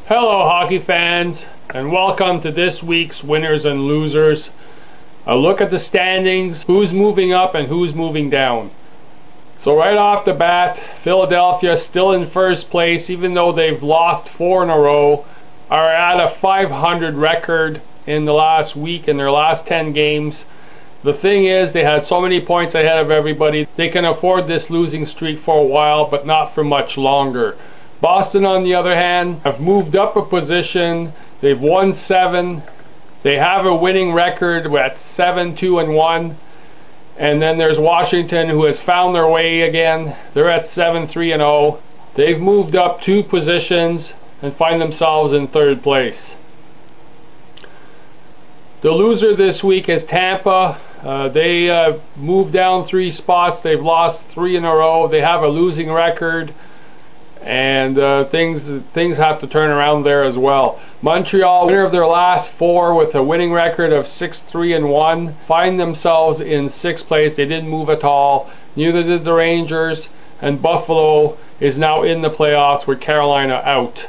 Hello hockey fans, and welcome to this week's Winners and Losers. A look at the standings, who's moving up and who's moving down. So right off the bat, Philadelphia still in first place, even though they've lost 4 in a row, are at a .500 record in the last week in their last 10 games. The thing is, they had so many points ahead of everybody, they can afford this losing streak for a while, but not for much longer. Boston, on the other hand, have moved up a position. They've won 7. They have a winning record at 7-2-1. And then there's Washington, who has found their way again. They're at 7-3-0. They've moved up 2 positions and find themselves in 3rd place. The loser this week is Tampa. They moved down 3 spots. They've lost 3 in a row. They have a losing record. And things have to turn around there as well. Montreal, winner of their last 4 with a winning record of 6-3-1, find themselves in 6th place. They didn't move at all. Neither did the Rangers. And Buffalo is now in the playoffs with Carolina out.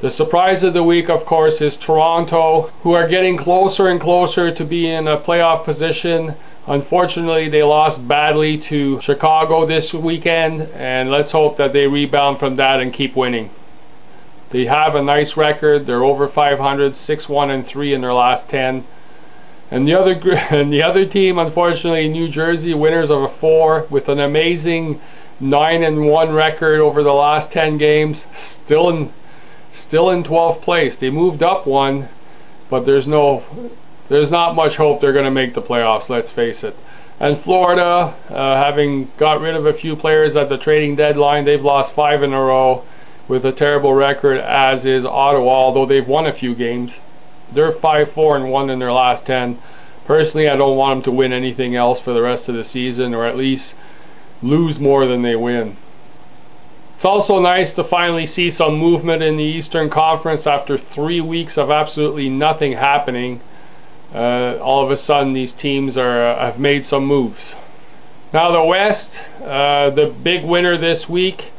The surprise of the week, of course, is Toronto, who are getting closer and closer to being in a playoff position. Unfortunately, they lost badly to Chicago this weekend, and let's hope that they rebound from that and keep winning. They have a nice record. They're over 500, 6-1-3 in their last 10. And the other team, unfortunately, New Jersey, winners of a 4 with an amazing 9-1 record over the last 10 games, still in 12th place. They moved up 1, but there's not much hope they're going to make the playoffs, let's face it. And Florida, having got rid of a few players at the trading deadline, they've lost 5 in a row with a terrible record, as is Ottawa, although they've won a few games. They're 5-4-1 in their last 10. Personally, I don't want them to win anything else for the rest of the season, or at least lose more than they win. It's also nice to finally see some movement in the Eastern Conference after 3 weeks of absolutely nothing happening. All of a sudden these teams have made some moves. Now the West, the big winner this week,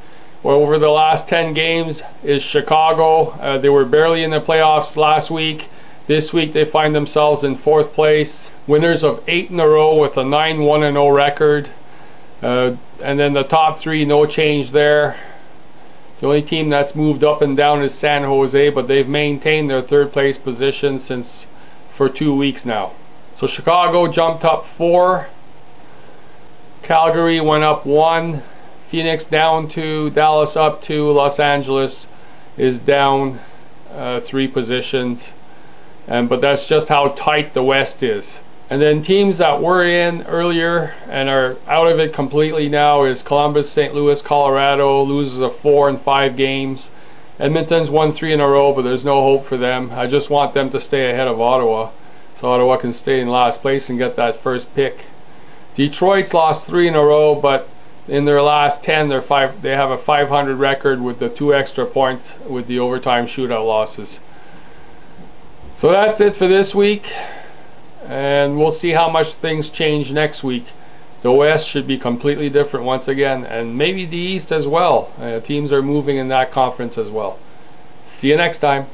or over the last 10 games, is Chicago. They were barely in the playoffs last week. This week they find themselves in 4th place. Winners of 8 in a row with a 9-1-0 record. And then the top 3, no change there. The only team that's moved up and down is San Jose, but they've maintained their 3rd place position for 2 weeks now. So Chicago jumped up 4. Calgary went up 1. Phoenix down 2. Dallas up 2. Los Angeles is down 3 positions. But that's just how tight the West is. And then teams that were in earlier and are out of it completely now is Columbus, St. Louis, Colorado, loses a 4 in 5 games. Edmonton's won 3 in a row, but there's no hope for them. I just want them to stay ahead of Ottawa, so Ottawa can stay in last place and get that first pick. Detroit's lost 3 in a row, but in their last 10, they have a .500 record with the 2 extra points with the overtime shootout losses. So that's it for this week, and we'll see how much things change next week. The West should be completely different once again, and maybe the East as well. Teams are moving in that conference as well. See you next time.